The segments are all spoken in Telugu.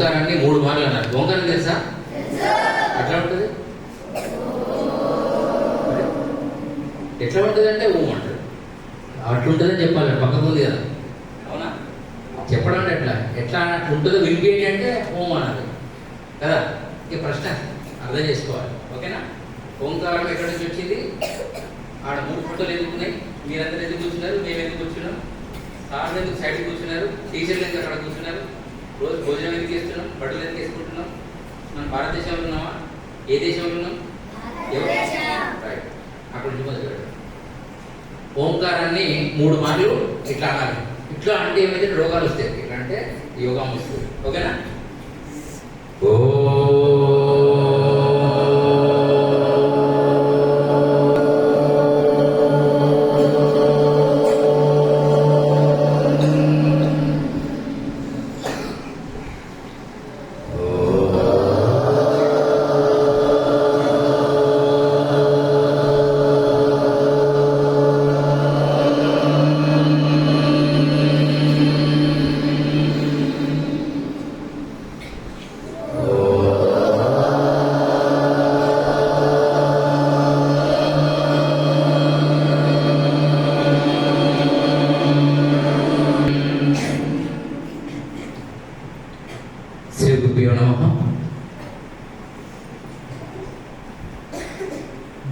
ఓంకారాన్ని 3 మార్లు అన్నారు. ఓంకారం తెలుసా? ఎట్లా ఉంటుంది? ఎట్లా ఉంటుంది అంటే ఓం అంటారు. అట్లుంటుందని చెప్పాలి, పక్కకు ఉంది కదా. అవునా? చెప్పడం అంటే ఎట్లా ఉంటుందో వినిపించండి అంటే ఓం అన్నారు కదా. ఇక ప్రశ్న అర్థం చేసుకోవాలి. ఓకేనా? ఓంకారం ఎక్కడి నుంచి వచ్చింది? ఆడ 3 ఫోటోలు ఎందుకున్నాయి? మీరందరూ ఎందుకు కూర్చున్నారు? మేము ఎందుకు కూర్చున్నాం? సార్లు ఎందుకు సైడ్కి కూర్చున్నారు? టీచర్లు ఎందుకు అక్కడ కూర్చున్నారు? రోజు భోజనం ఎందుకు వేస్తున్నాం? బట్టలు ఎందుకు వేసుకుంటున్నాం? మనం భారతదేశంలో ఉన్నామా? ఏ దేశంలో ఉన్నాం? రైట్. అక్కడ నుంచి మొదలు పెట్టాం. ఓంకారాన్ని 3 మార్లు ఇట్లా అనాలి. ఇట్లా అంటే ఏమైతే రోగాలు వస్తాయి. ఇట్లా అంటే యోగం వస్తుంది. ఓకేనా? ఓ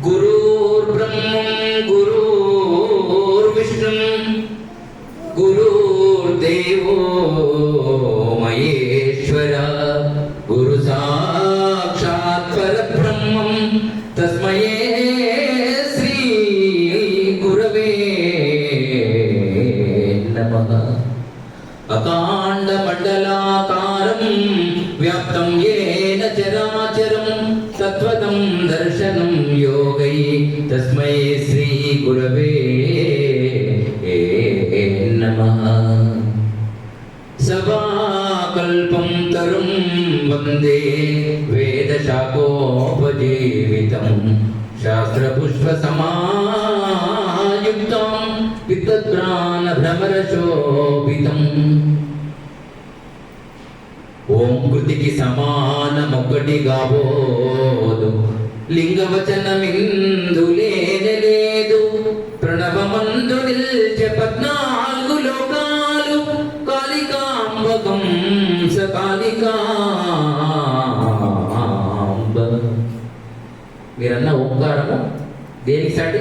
గురుర్బ్రహ్మం గురుర్విష్ణుం గురుర్దేవో మహేశ్వర గురు సాక్షాత్ పరబ్రహ్మం తస్మై శ్రీ గురవే నమః. అకాండ మండలాకారం వ్యాప్తం యేన చరాచరం తత్వతం దర్శనం యోగై తస్మై శ్రీ గురవే నమః. సవాకల్పం తరుం వందే వేదశాఖోపజీవితం శాస్త్రపుష్పసమాయుక్తం విద్వద్భ్రానభ్రమరశోభితం. ఓం కృతికి సమానమొకటి గాబోదు లింగవచనమిందులేనలేదు. ప్రణవమందు నిల్చె 14 లోకాలు కాళికాంబకం సకాళికాంబ. మీరన్న ఓంకారము దేనికి సాటి?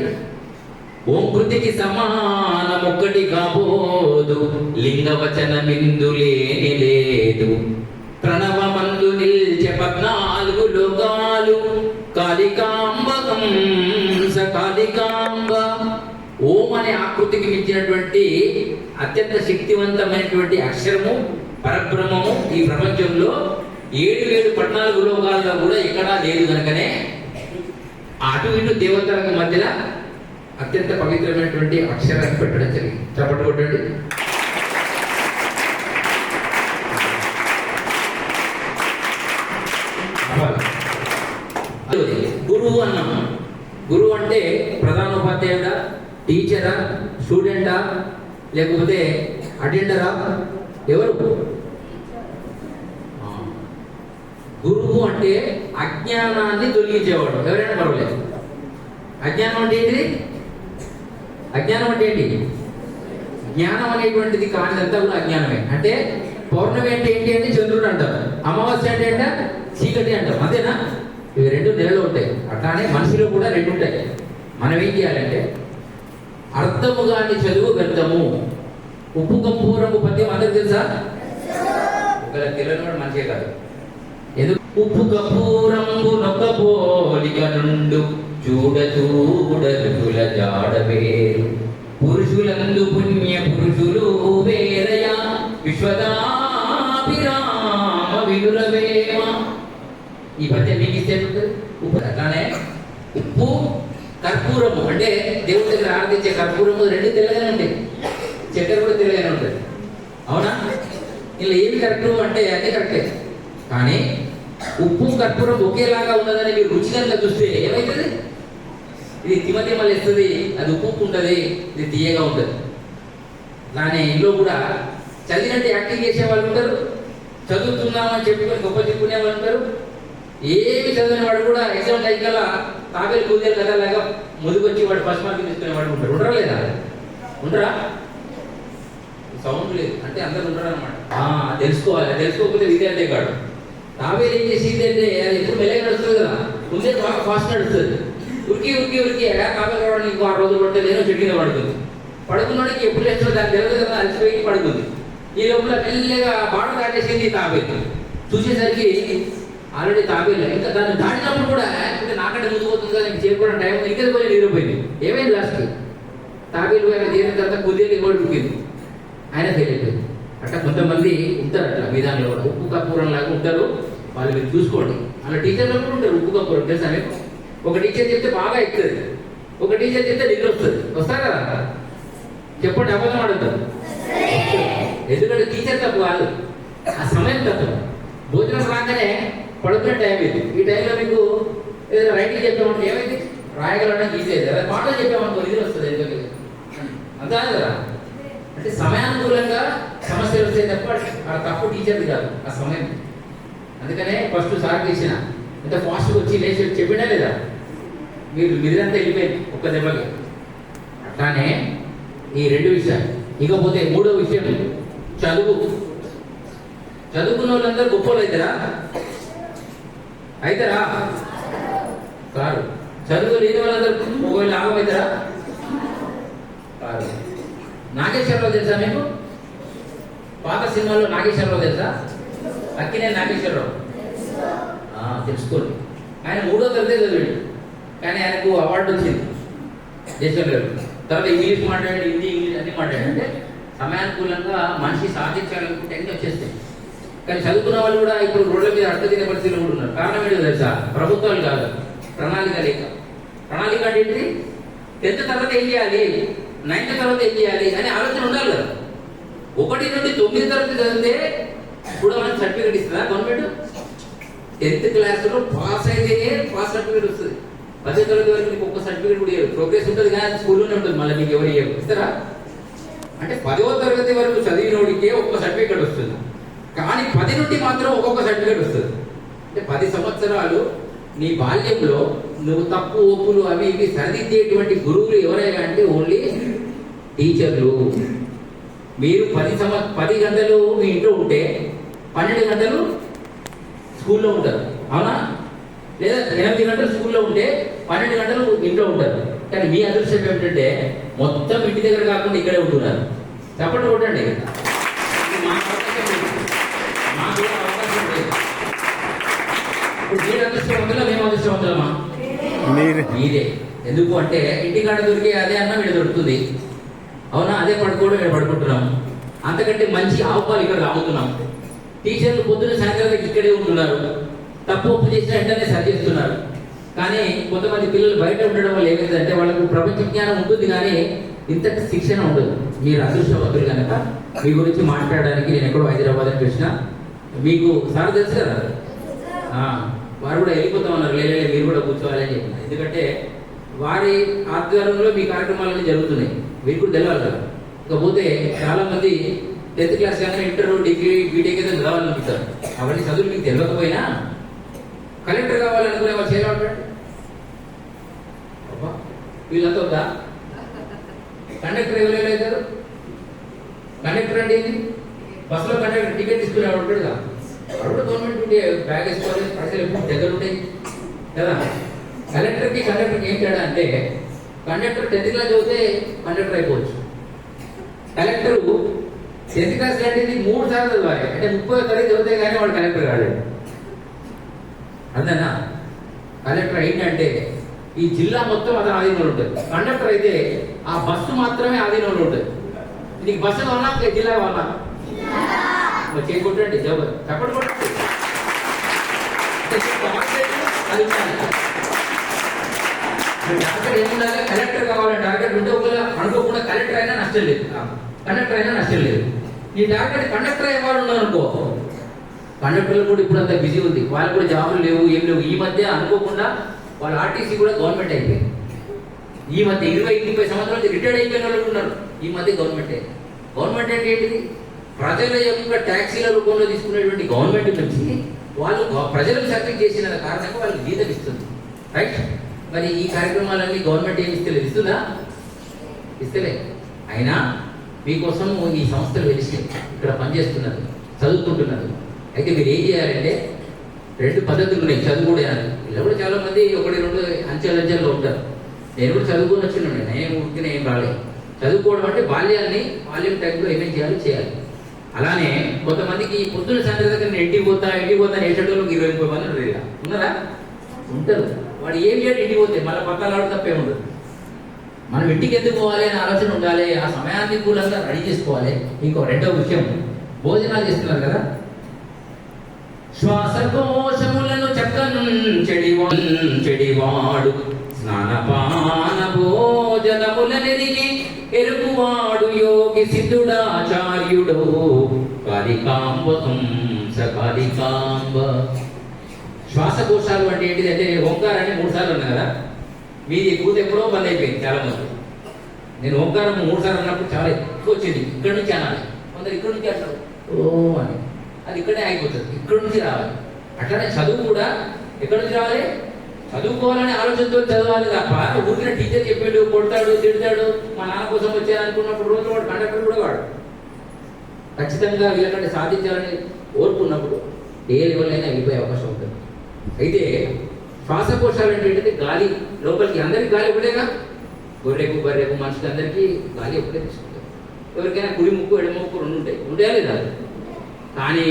ఓం కృతికి సమానమొక్కటి కాబోదు లింగవచనమిందులేని లేదు. ప్రణవమందు నిల్చె 14 లోకాలు కాళికాంబకం సకాళికాంబ. ఓం అనే ఆకృతికి మించినటువంటి అత్యంత శక్తివంతమైనటువంటి అక్షరము పరబ్రహ్మము ఈ ప్రపంచంలో 7 14 లోకాల్లో కూడా ఎక్కడా లేదు. కనుకనే అటు ఇటు దేవతలకు మధ్యలో అత్యంత పవిత్రమైనటువంటి అక్షరాన్ని పెట్టడం జరిగింది. చప్పట్లు కొట్టండి. గురువు అన్నాం. గురువు అంటే ప్రధానోపాధ్యాయుడా, టీచరా, స్టూడెంటా, లేకపోతే అటెండరా? ఎవరు? గురువు అంటే అజ్ఞానాన్ని తొలగించేవాడు. ఎవరైనా పర్వాలేదు. అజ్ఞానం అంటే ఏంటిది? అజ్ఞానం అంటే ఏంటి? జ్ఞానం అనేటువంటిది కానిదంతా కూడా అజ్ఞానమే. అంటే పౌర్ణమి అంటే ఏంటి అంటే చంద్రుడు అంటాం, అమావాస్య అంటే ఏంట చీకటి అంటాం. అంతేనా? ఇవి 2 నెలలు ఉంటాయి. అట్లానే మనిషిలో కూడా 2 ఉంటాయి. మనం ఏం చేయాలంటే అర్థము కాని చదువు వ్యర్థము. ఉప్పు కంపూరము పద్యం అందరికి తెలుసా? ఒకవేళ తెలియని కూడా మంచిగా కాదు. ఎందుకు? ఉప్పు కపూరంబు నొక్క పోలిక నుండు చూడ చూడరుల జాడవేరు పురుషులందు పుణ్య పురుషులు వేరయా విశ్వదాభిరామ వినురవేమ. ఈ పద్యం మీకు ఇస్తే ఉప్పు. అట్లానే ఉప్పు కర్పూరము అంటే దేవుడి దగ్గర ఆరాధించే కర్పూరము 2 తెల్లగానే ఉంటాయి. చక్కెర కూడా తెల్లగానే ఉంటుంది. అవునా? ఇలా ఏమి కరెక్ట్ అంటే అన్నీ కరెక్టే. కానీ ఉప్పు కర్పూరం ఒకేలాగా ఉన్నదని మీరు రుచిగా చూస్తే ఏమవుతుంది? ఇది తిమతిమలు ఇస్తుంది, అది ఉప్పు ఉంటుంది, ఇది తీయగా ఉంటుంది. కానీ ఇంట్లో కూడా చదివినట్టు యాక్టింగ్ చేసే వాళ్ళు ఉంటారు, చదువుతున్నామని చెప్పుకొని గొప్ప చెప్పుకునే వాళ్ళు ఉంటారు. ఏమి చదివిన వాడు కూడా ఎగ్జామ్ టైం కల్లా తాబేలు కూదేలు కథలాగా ముదుకొచ్చి వాడు ఫస్ట్ మార్క్ తీసుకునే వాడు ఉంటారు. ఉండరా లేదా? ఉండరా? సౌండ్ లేదు అంటే అందరు ఉండరు అనమాట. తెలుసుకోవాలి. తెలుసుకోకపోతే విద్యార్థి కాడు. తాబేలు ఏం చేసింది అంటే అది ఎప్పుడు మెల్లగా నడుస్తుంది కదా, ముందే బాగా ఫాస్ట్ నడుస్తుంది. ఉరికి ఉరికి ఉరికి తాబేలు కావడానికి ఇంకో 6 రోజులు పడితే నేను చెట్టు కింద పడుతుంది. పడుకున్నాడికి ఎప్పుడు లేస్తుందో దానికి తెలియదు కదా, అలసిపోయి పడుకుంది. ఈ లోపల మెల్లగా బాట దాటేసింది తాబేలు. చూసేసరికి ఆల్రెడీ తాబేలు ఇంకా దాన్ని దాటినప్పుడు కూడా నాకంటే ముందు పోతుంది కదా, నీకు చేరుకోవడం టైం ఇంకా కొంచెం నిద్రపోయింది. ఏమైంది లాస్ట్కి? తాబేలు తీరిన తర్వాత కుదేలు ఇవ్వడం ఉడికింది, ఆయన ఫెయిల్ అయిపోయింది. అట్లా కొంతమంది ఉంటారు అట్లా విధానంలో కూడా ఉప్పు కర్పూరం లాగా ఉంటారు. వాళ్ళు మీరు చూసుకోండి. అలా టీచర్లు కూడా ఉంటారు ఉప్పు కర్పూరం. తెలుసా మీకు? ఒక టీచర్ చెప్తే బాగా ఎక్కుతుంది, ఒక టీచర్ చెప్తే నిద్ర వస్తుంది. వస్తారు కదా? చెప్పండి, అబద్ధం ఆడుతారు. ఎందుకంటే టీచర్ తప్పు కాదు, ఆ సమయం తప్పు. భోజనం రాగానే పడుకునే టైం ఇది. ఈ టైంలో మీకు ఏదైనా రైటింగ్ చెప్పామంటే ఏమైంది? రాయగలడానికి ఈజీ అయితే అదే పాటలు చెప్పామనుకో నిద్ర వస్తుంది. ఎందుకంటే అంతా కదా, అంటే సమయానుకూలంగా సమస్యలు వస్తాయి తప్ప ఆ తప్పు టీచర్ది కాదు, ఆ సమయం. అందుకనే ఫస్ట్ సార్ చేసిన ఎంత ఫాస్ట్గా వచ్చి లేచి చెప్పినా లేదా మీరంతా వెళ్ళిపోయింది ఒక్క దెబ్బకి. అట్లానే ఈ 2 విషయాలు. ఇకపోతే 3వ విషయం చదువు. చదువుకున్న వాళ్ళందరూ గొప్పలు అవుతారా? అవుతారా? కాదు. చదువు లేని వాళ్ళందరూ ఒకవేళ లాభం అవుతారా? కాదు. నాగేశ్వరరావు తెలుసా మీకు? పాత సినిమాలో నాగేశ్వరరావు తెలుసా? అక్కినే నాగేశ్వరరావు తెలుసుకోండి. ఆయన 3వ తరగతి చదివాడు, కానీ ఆయనకు అవార్డు వచ్చింది దేశంలో. తర్వాత ఇంగ్లీష్ మాట్లాడాడు, హిందీ ఇంగ్లీష్ అన్ని మాట్లాడాడు. అంటే సమయానుకూలంగా మనిషి సాధించాలనుకుంటే అన్నీ వచ్చేస్తాయి. కానీ చదువుకున్న వాళ్ళు కూడా ఇప్పుడు రోడ్ల మీద అడ్డదిన పరిస్థితులు కూడా ఉన్నారు. కారణం ఏంటో తెలుసా? ప్రభుత్వాలు కాదు, ప్రణాళిక లేక. ప్రణాళిక అంటే ఏంటి? 10th తర్వాత ఏం చేయాలి, 9th తర్వాత ఏం చేయాలి అనే ఆలోచన ఉండాలి కదా. 1 నుండి 9 తరగతి చదివితే కూడా మనకి సర్టిఫికేట్ ఇస్తుందా గవర్నమెంట్? 10th క్లాస్లో పాస్ అయితేనే పాస్ సర్టిఫికేట్ వస్తుంది. 10వ తరగతి వరకు మీకు ఒక్క సర్టిఫికేట్ కూడా ఇవ్వరు. ప్రోగ్రెస్ ఉంటుంది కానీ స్కూల్లోనే ఉంటుంది, మళ్ళీ మీకు ఎవరు ఇస్తారా? అంటే 10వ తరగతి వరకు చదివినోడికే ఒక్క సర్టిఫికేట్ వస్తుంది, కానీ 10 నుండి మాత్రం ఒక్కొక్క సర్టిఫికేట్ వస్తుంది. అంటే 10 సంవత్సరాలు నీ బాల్యంలో నువ్వు తప్పు ఒప్పులు అవి ఇవి సరిదిద్దేటువంటి గురువులు ఎవరైనా అంటే ఓన్లీ టీచర్లు. మీరు 10 గంటలు మీ ఇంట్లో ఉంటే 12 గంటలు స్కూల్లో ఉంటారు, అవునా? లేదా 8 గంటలు స్కూల్లో ఉంటే 12 గంటలు ఇంట్లో ఉంటారు. కానీ మీ అదృష్టం ఏమిటంటే మొత్తం ఇంటి దగ్గర కాకుండా ఇక్కడే ఉంటున్నారు. చెప్పండి కొట్టండి. మీరు అదృష్టవంతులా మేము అదృష్టవంతులమా? మీరే. ఎందుకు అంటే ఇంటికాడ దొరికే అదే అన్నం ఇక్కడ దొరుకుతుంది, అవునా? అదే పడుకోవడం ఇక్కడ పడుకుంటున్నాం. అంతకంటే మంచి ఆవుపాలు ఇక్కడ తాగుతున్నాం. టీచర్లు పొద్దున్న సాయంత్రం ఇక్కడే ఉంటున్నారు, తప్పు ఒప్పు చేసిన వెంటనే సరి చేస్తున్నారు. కానీ కొంతమంది పిల్లలు బయట ఉండడం వల్ల ఏమైందంటే వాళ్ళకు ప్రపంచ జ్ఞానం ఉంటుంది కానీ ఇంత శిక్షణ ఉండదు. మీరు అదృష్టవంతులు కనుక మీ గురించి మాట్లాడడానికి నేను ఎక్కడో హైదరాబాద్ అని వచ్చిన. మీకు సార్ తెలుసు కదా, వారు కూడా వెళ్ళిపోతామన్నారు. లేదు మీరు కూడా కూర్చోవాలి అని చెప్పిన. ఎందుకంటే వారి ఆధ్వర్యంలో మీ కార్యక్రమాలన్నీ జరుగుతున్నాయి, మీకు కూడా తెలియాలి కదా. ఇకపోతే చాలా మంది 10th క్లాస్ కానీ ఇంటర్ డిగ్రీ బీటెక్ ఏదో చదవాలనుకుంటారు. అవన్నీ చదువులు మీకు తెలియకపోయినా కలెక్టర్ కావాలనుకునే వాళ్ళు చేయాలంటే వీళ్ళంతా వద్దా? కండక్టర్ ఎవరైనా అవుతారు? కండక్టర్ అంటే ఏంటి? బస్సులో కండక్టర్ టికెట్ తీసుకునేవాడు ఉంటాడు కదా, అప్పుడు గవర్నమెంట్ ఉంటే బ్యాగ్ వేసుకోవాలి, పైసలు ఎప్పుడు దగ్గర ఉంటాయి కదా. కండక్టర్కి ఏం తేడా అంటే కండక్టర్ 10th క్లాస్ చదివితే కండక్టర్ అయిపోవచ్చు. కలెక్టర్ 10th క్లాస్ అంటే 3 సార్లు చదవాలి, అంటే 30వ తరగతి చదివితే కానీ వాడు కలెక్టర్ కాడు. అంతేనా? కలెక్టర్ ఏంటంటే ఈ జిల్లా మొత్తం అతని ఆధీనంలో ఉంటుంది. కండక్టర్ అయితే ఆ బస్సు మాత్రమే ఆధీనంలో ఉంటుంది. నీకు బస్సు కావాలా జిల్లా కావాలా? చేయకుంటే జబర్ చెప్పండి కూడా టార్గెట్ ఏముండాలి? కలెక్టర్ కావాలని టార్గెట్ ఉంటే ఒకవేళ అనుకోకుండా కలెక్టర్ అయినా నష్టం లేదు, కండక్టర్ అయినా నష్టం లేదు. నీ టార్గెట్ కండక్టర్ అవ్వాలన్నారు అనుకో, కండక్టర్లు కూడా ఇప్పుడు అంత బిజీ ఉంది, వాళ్ళు కూడా జాబులు లేవు, ఏం లేవు. ఈ మధ్య అనుకోకుండా వాళ్ళ ఆర్టీసీ కూడా గవర్నమెంట్ అయిపోయింది. ఈ మధ్య 20-30 సంవత్సరాలు రిటైర్డ్ అయిపోయిన వాళ్ళు ఉన్నారు. ఈ మధ్య గవర్నమెంట్ అంటే ఏంటిది? ప్రజల యొక్క ట్యాక్సీల రూపంలో తీసుకునేటువంటి గవర్నమెంట్ నుంచి వాళ్ళు ప్రజలకు సర్వీస్ చేసిన కారణంగా వాళ్ళకి జీతం ఇస్తుంది, రైట్? మరి ఈ కార్యక్రమాలన్నీ గవర్నమెంట్ ఏమి ఇస్తలేదు, ఇస్తుందా? ఇస్తలే. అయినా మీకోసం ఈ సంస్థలు వెలిసి ఇక్కడ పనిచేస్తున్నారు, చదువుకుంటున్నారు. అయితే మీరు ఏం చేయాలంటే, రెండు పద్ధతులు ఉన్నాయి చదువుకోవడానికి. ఇలా కూడా చాలా మంది ఒకటి రెండు అంచెలంచెల్లో ఉంటారు. నేను కూడా చదువుకొని వచ్చినాను, నేను ఉట్టిన ఏం రాలేదు. చదువుకోవడం అంటే బాల్యం టైంలో ఏమేమి చేయాలి. అలానే కొంతమందికి పొద్దున్న సాయంత్రం దగ్గర నేను ఇంటికి పోతా నేసేటోళ్ళకి 20-30 మంది ఉంటారు. ఇలా ఉన్నారా? ఉంటారు. వాడు ఏం చేయాలి, ఇంటికి పోతే మళ్ళీ పక్కన ఆడు తప్పే ఉండదు. మనం ఇంటికి ఎందుకు పోవాలి అనే ఆలోచన ఉండాలి, ఆ సమయాన్ని కూలంగా రెడీ చేసుకోవాలి. ఇంకో రెండో విషయం, భోజనాలు చేస్తున్నారు కదా, శ్వాసకోశములను చెడివాడు స్నానపాన భోజనములనెరిగి ఎరుగువాడు యోగి సిద్ధుడాచార్యుడు కాలికాంబ కాలికాంబ. శ్వాసకోశాలు అంటే ఏంటిది అంటే, ఓంకారాన్ని 3 సార్లు అన్నా కదా, మీది కూత ఎప్పుడో బంద్ అయిపోయింది చాలా మంది. నేను ఓంకారం 3 సార్లు అన్నప్పుడు చాలా ఎక్కువ వచ్చింది. ఇక్కడి నుంచి అనాలి, కొందరు ఇక్కడి నుంచి అంటారు ఓ అని, అది ఇక్కడే ఆగిపోతుంది. ఇక్కడి నుంచి రావాలి. అట్లనే చదువు కూడా ఎక్కడి నుంచి రావాలి, చదువుకోవాలనే ఆలోచనతో చదవాలి తప్ప ఊరికిన టీచర్ చెప్పాడు, కొడతాడు, తిడతాడు, మా నాన్న కోసం వచ్చాను అనుకున్నప్పుడు రోజు వాడు కండక్టర్ కూడా వాడు. ఖచ్చితంగా వీళ్ళకంటే సాధించాలని ఓర్పున్నప్పుడు ఏ లెవెల్ అయినా వెళ్ళిపోయే అవకాశం ఉంటుంది. అయితే శ్వాసకోశాలు అంటే గాలి లోపలికి, అందరికీ గాలి ఒకటేగా, బర్రెకు మనిషికి అందరికీ గాలి ఒకటే తీసుకుంటారు. ఎవరికైనా కుడి ముక్కు ఎడమ ముక్కు 2 ఉంటాయా లేదా? కానీ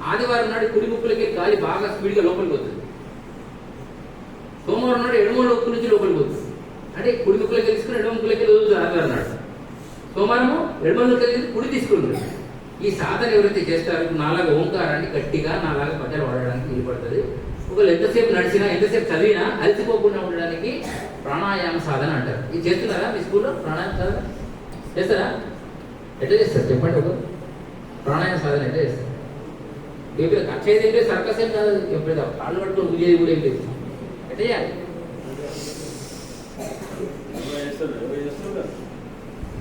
ఆదివారం నాడు కుడి ముక్కులకి గాలి బాగా స్పీడ్గా లోపలికి వస్తుంది, సోమవారం నాడు ఎడమ ముక్కు నుంచి లోపలికి వస్తుంది. అంటే కుడి ముక్కులకి తీసుకుని ఎడమ ముక్కులకి వదులుతుంది ఆదివారం నాడు, సోమవారము ఎడమ ముక్కులకి కుడి తీసుకుంటుంది. ఈ సాధన ఎవరైతే చేస్తారో నాలాగా ఓంకారాన్ని గట్టిగా నాలాగా పద్యాలు వాడడానికి వీలు పడుతుంది. ఒకవేళ ఎంతసేపు నడిచినా ఎంతసేపు చదివినా అలసిపోకుండా ఉండడానికి ప్రాణాయామ సాధన అంటారు. ఇది చేస్తున్నారా మీ స్కూల్లో? ప్రాణాయామ సాధన చేస్తారా? ఎట్లా చేస్తారు చెప్పండి. ఒక ప్రాణాయామ సాధన ఎట్లా చేస్తారు? ఇప్పుడు కచ్చేది ఏంటి, సర్కస్ ఏం కాదు, ఎప్పుడైతే కాళ్ళు పట్టుకొని పూజేది కూడా ఏం లేదు. ఎట్లా చేయాలి?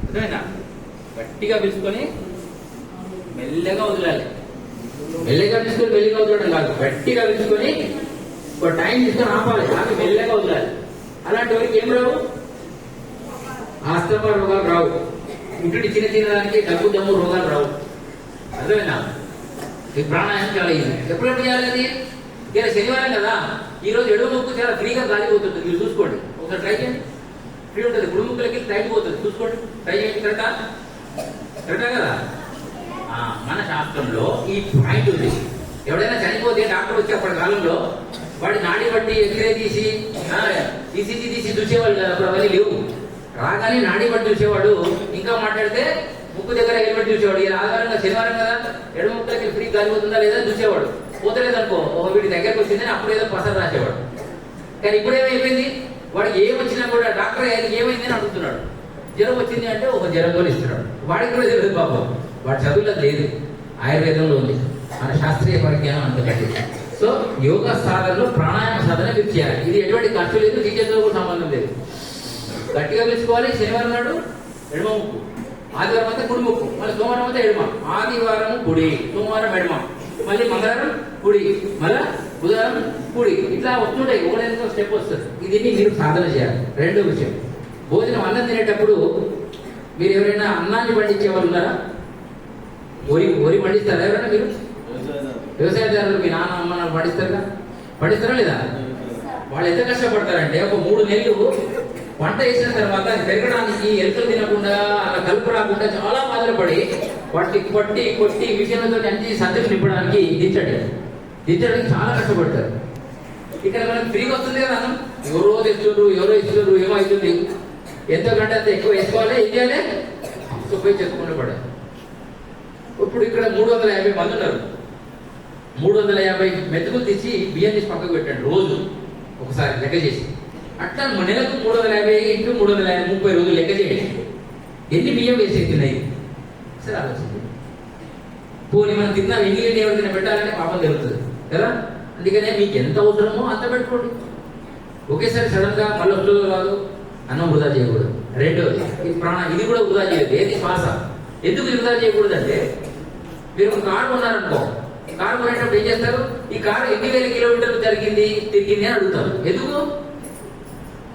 అర్థమైందా? గట్టిగా పిలుచుకొని మెల్లగా వదిలాలి. మెల్లగా తీసుకొని మెల్లిగా వదలడం కాదు, గట్టిగా పిలుచుకొని ఒక టైం తీసుకొని ఆపాలి, ఆపి మెల్లగా వదలాలి. అలాంటి వారికి ఏం రావు, ఆస్తమా రోగాలు రావు, ఇంటి చిన్న దానికి డబ్బు దమ్ము రోగాలు రావు. అర్థమైనా? ఈ ప్రాణాయామం చాలా ఈజీ. ఎప్పుడెప్పుడు చేయాలి అది? ఇలా శనివారం కదా, ఈరోజు ఎడవ ముక్కు చాలా ఫ్రీగా గాలిపోతుంది, మీరు చూసుకోండి, ఒకసారి ట్రై చేయండి. ఫ్రీ ఉంటుంది, గుడి ముక్కులకి టైట్ పోతుంది, చూసుకోండి, ట్రై చేయండి. కరెక్టా కదా? మన శాస్త్రంలో ఈ పాయింట్ ఉంది. ఎవడైనా చనిపోతే డాక్టర్ వచ్చి అప్పటి కాలంలో వాడి నాడి బట్టి ఎక్స్రే తీసి ఈసీజీ తీసి చూసేవాళ్ళు కదా, అప్పుడు అవన్నీ లేవు. రాగానే నాడి బట్టి చూసేవాడు, ఇంకా మాట్లాడితే ముక్కు దగ్గర హెల్మెట్ చూసేవాడు. ఈ ఆధారంగా శనివారం కదా, ఎడమ ముక్కలకి ఫ్రీ గాలిపోతుందా లేదా చూసేవాడు. పోతలేదనుకో, వీడి దగ్గరకు వచ్చిందని అప్పుడు ఏదో పసరు రాసేవాడు. కానీ ఇప్పుడు ఏమైపోయింది, వాడికి ఏమొచ్చినా కూడా డాక్టర్ ఏమైంది అని అడుగుతున్నాడు. జ్వరం వచ్చింది అంటే ఒక జ్వరం కూడా ఇస్తున్నాడు. వాడికి కూడా తెలియదు పాపం, వాడి చదువులో లేదు, ఆయుర్వేదంలో ఉంది, మన శాస్త్రీయ పరిజ్ఞానం అంతకంటే. సో యోగా సాధనలో ప్రాణాయామ సాధన మీరు చేయాలి. ఇది ఎటువంటి ఖర్చు లేదు, టీచర్తో కూడా సంబంధం లేదు. గట్టిగా పిలుచుకోవాలి. శనివారం నాడు ఎడమ ముక్కు, ఆదివారం అంతా కుడి ముక్కు, మళ్ళీ సోమవారం అంతా ఎడమ, ఆదివారం కుడి, సోమవారం ఎడమ, మళ్ళీ మంగళవారం కుడి, మళ్ళా బుధవారం కుడి, ఇట్లా వస్తుంటాయి. ఒకటైనా స్టెప్ వస్తుంది. ఇది మీరు సాధన చేయాలి. రెండో విషయం, భోజనం అన్నం తినేటప్పుడు మీరు ఎవరైనా అన్నాన్ని పండించే వాళ్ళు ఉన్నారా? వరి పండిస్తారా ఎవరైనా? మీరు వ్యవసాయదారులు, మీ నాన్న అమ్మ పండిస్తారా లేదా? వాళ్ళు ఎంత కష్టపడతారంటే, ఒక 3 నెలలు పంట వేసిన తర్వాత అది పెరగడానికి ఎలుకలు తినకుండా, అలా కలుపు రాకుండా చాలా బాధలు పడి పట్టి కొట్టి విషయంతో అన్ని సంతకు నింపడానికి దించడానికి చాలా కష్టపడతారు. ఇక్కడ మనకి ఫ్రీగా వస్తుంది కదా అన్నం, ఎవరో ఇస్తున్నారు, ఏమో అవుతుంది. ఎంతో గంట అంత ఎక్కువ వేసుకోవాలి, ఏం చేయాలి, పోయి చెప్పుకుంటూ పడాలి. ఇప్పుడు ఇక్కడ 350 మంది ఉన్నారు. 350 మెతుకులు తీసి బియ్యం తీసి పక్కకు పెట్టండి, రోజు ఒకసారి లెక్క చేసి. అట్లా నెలకు 350 ఇంటూ 350, 30 రోజులు లెక్క చేయండి. ఎన్ని బియ్యం వేసేస్తున్నాయి సరే ఆలోచించండి. పోనీ మనం తిన్నా ఎంగిలి ఎవరికైనా పెట్టాలంటే పాపం జరుగుతుంది కదా. అందుకనే మీకు ఎంత అవసరమో అంత పెట్టుకోండి. ఒకేసారి సడన్ గా మళ్ళీ వస్తుందో రాదు, అన్నం వృధా చేయకూడదు. రెండోది, ఇది కూడా వృధా చేయలేదు. ఏది శ్వాస. ఎందుకు వృధా చేయకూడదు అంటే, మీరు ఒక కారు కొన్నారనుకో, కారు కొనేటప్పుడు ఏం చేస్తారు? ఈ కారు ఎన్ని వేల కిలోమీటర్లు తిరిగింది అని అడుగుతారు. ఎందుకు?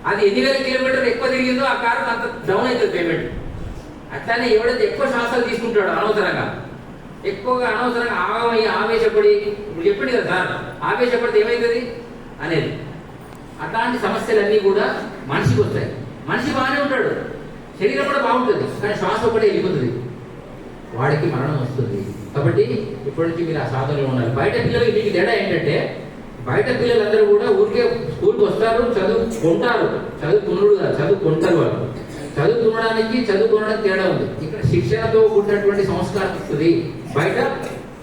అది ఎన్ని వేల కిలోమీటర్లు ఎక్కువ తిరిగిందో ఆ కారు అంత డౌన్ అవుతుంది పేమెంట్. అట్లానే ఎవడైతే ఎక్కువ శ్వాసాలు తీసుకుంటాడో అనవసరంగా, ఎక్కువగా అనవసరంగా ఆవేశపడి, ఇప్పుడు చెప్పింది కదా సార్, ఆవేశపడితే ఏమవుతుంది అనేది, అట్లాంటి సమస్యలన్నీ కూడా మనిషికి వస్తాయి. మనిషి బాగానే ఉంటాడు, శరీరం కూడా బాగుంటుంది, కానీ శ్వాస ఒకటే వెళ్ళిపోతుంది, వాడికి మరణం వస్తుంది. కాబట్టి ఇప్పటి నుంచి మీరు ఆ సాధనలో ఉండాలి. బయట పిల్లలకి మీకు తేడా ఏంటంటే, బయట పిల్లలందరూ కూడా ఊరికే స్కూల్కి వస్తారు, చదువుకుంటారు, చదువుకున్నాడు కాదు, చదువుకుంటారు. వాళ్ళు చదువుకోవడానికి చదువుకోవడానికి తేడా ఉంది. ఇక్కడ శిక్షణతో కూడినటువంటి సంస్కారం వస్తుంది, బయట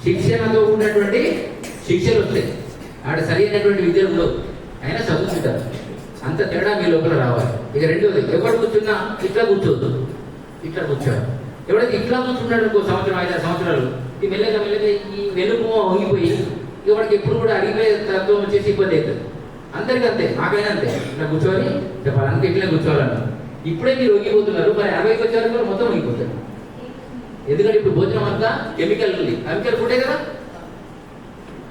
శిక్షణతో కూడినటువంటి శిక్షలు వస్తాయి. ఆడ సరి అయినటువంటి విద్యలు ఉండవు, అయినా చదువుకుంటారు. అంత తేడా మీ లోపల రావాలి. ఇక రెండోది, ఎవరు కూర్చున్నా ఇట్లా కూర్చోవద్దు, ఇట్లా కూర్చోవాలి. ఎవడైతే ఇట్లా కూర్చున్నాడు ఇంకో సంవత్సరం 5-6 సంవత్సరాలు, ఈ మెల్లగా ఈ వెలుపు వంగిపోయి ఇక వాడికి ఎప్పుడు కూడా అడిగిపోయే తత్వం వచ్చేసి ఇబ్బంది అవుతుంది. అందరికీ అంతే, నాకైనా అంతే. ఇట్లా కూర్చోవాలి చెప్పాలి, అంతే ఇట్లా కూర్చోవాలన్నారు. ఇప్పుడే మీరు వంగిపోతున్నారు, మరి 50కి వచ్చారు కూడా మొత్తం వంగిపోతారు. ఎందుకంటే ఇప్పుడు భోజనం అంతా కెమికల్ ఉంది, కెమికల్ ఫుడే కదా.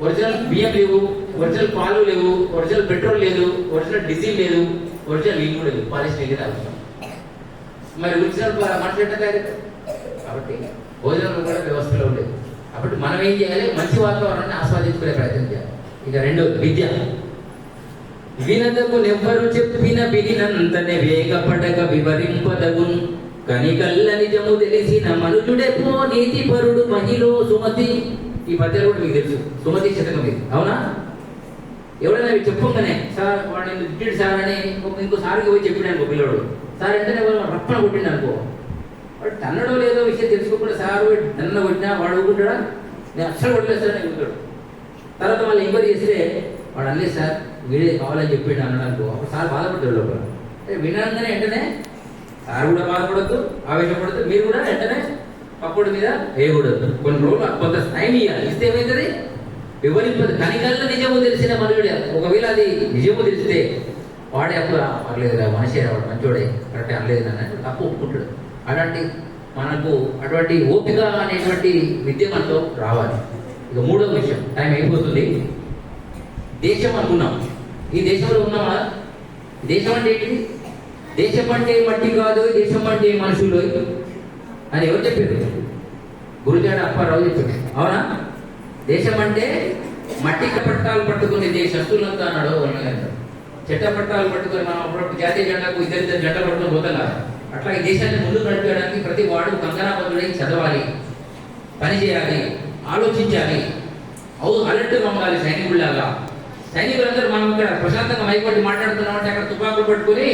ఒరిజినల్ బియ్యం లేవు, ఒరిజినల్ పాలు లేవు, ఒరిజినల్ పెట్రోల్ లేదు, ఒరిజినల్ డీజిల్ లేదు, ఒరిజినల్ నీళ్ళు కూడా లేదు, పాలిష్ నీళ్ళు తాగుతాం. మరి ఒరిజినల్ మనుషులు ఎట్లా తయారు? కాబట్టి భోజనం కూడా వ్యవస్థలో ఉండేది. కాబట్టి మనం ఏం చేయాలి? మంచి వాతావరణాన్ని ఆస్వాదించుకునే ప్రయత్నం చేయాలి. ఇక రెండోది విద్య. వినదకు నెవ్వరు చెప్పిన వినినంతనే వేగపడక వివరింపదగున్ కనికల్ల నిజము తెలిసిన మనుజుడెపో నీతిపరుడు మహిళ సుమతి. ఈ పద్యాలు కూడా మీకు తెలుసు, సుమతి శతకం ఇది, అవునా? ఎవడైనా చెప్పంగానే సార్ వాడు నేను తిట్టాడు సార్ అని ఇంకో సార్కి పోయి చెప్పాడు అనుకో పిల్లడు, సార్ వెంటనే రప్పన కొట్టిండు అనుకో, వాడు తన్నడో లేదో విషయం తెలుసుకోకుండా సార్ నన్ను కొట్టినా వాడు ఊరుకుంటాడా? నేను అస్సలు కొట్టలేస్తాడని ఊరుకుంటాడు. తర్వాత వాళ్ళు ఎంక్వైరీ చేస్తే వాడు అనలేదు సార్ వీడే కావాలని చెప్పాడు అన్నాడు అనుకో, అప్పుడు సార్ బాధపడ్డాడు లోపల. వినగానే వెంటనే సార్ కూడా బాధపడద్దు, ఆవేశపడద్దు, మీరు కూడా వెంటనే పప్పుడు మీద వేయకూడదు. కొన్ని రోజులు కొంత టైం ఇవ్వాలి, ఇస్తే ఏమవుతుంది? వివరింపదు. కనికల్లో నిజము తెలిసిన మనుడు, ఒకవేళ అది నిజము తెలిస్తే వాడే అప్పుడు పర్లేదు మనిషి వాడు మంచోడే కరెక్టే అనలేదు అన్నట్టు తప్పు ఒప్పుకుంటాడు. అలాంటి మనకు అటువంటి ఓపిక అనేటువంటి విద్య మనతో రావాలి. ఇక మూడవ విషయం, టైం అయిపోతుంది. దేశం అనుకున్నాం, ఈ దేశంలో ఉన్నామా? దేశం అంటే ఏంటి? దేశం అంటే మట్టి కాదు, దేశం అంటే మనుషులు అని ఎవరు చెప్పారు? గురుజాడ అప్పారావు చెప్పారు, అవునా? దేశం అంటే మట్టి పట్టాలు పట్టుకుని దేశస్తులంతా అన్నాడు. చెట్ట పట్టాలు పట్టుకొని మనం అప్పుడప్పుడు జాతీయ జెండాకు ఇద్దరు జెండా పట్టుకొని పోతాం కదా, అట్లా ఈ దేశాన్ని ముందుకు నడిపేయడానికి ప్రతి వాడు కంకణాబద్ధుడై చదవాలి, పని చేయాలి, ఆలోచించాలి, అలర్ట్గా ఉండాలి. సైనికుల్లాగా సైనికులందరూ మనం ఇక్కడ ప్రశాంతంగా మైపట్టి మాట్లాడుతున్నామంటే అక్కడ తుపాకులు పట్టుకుని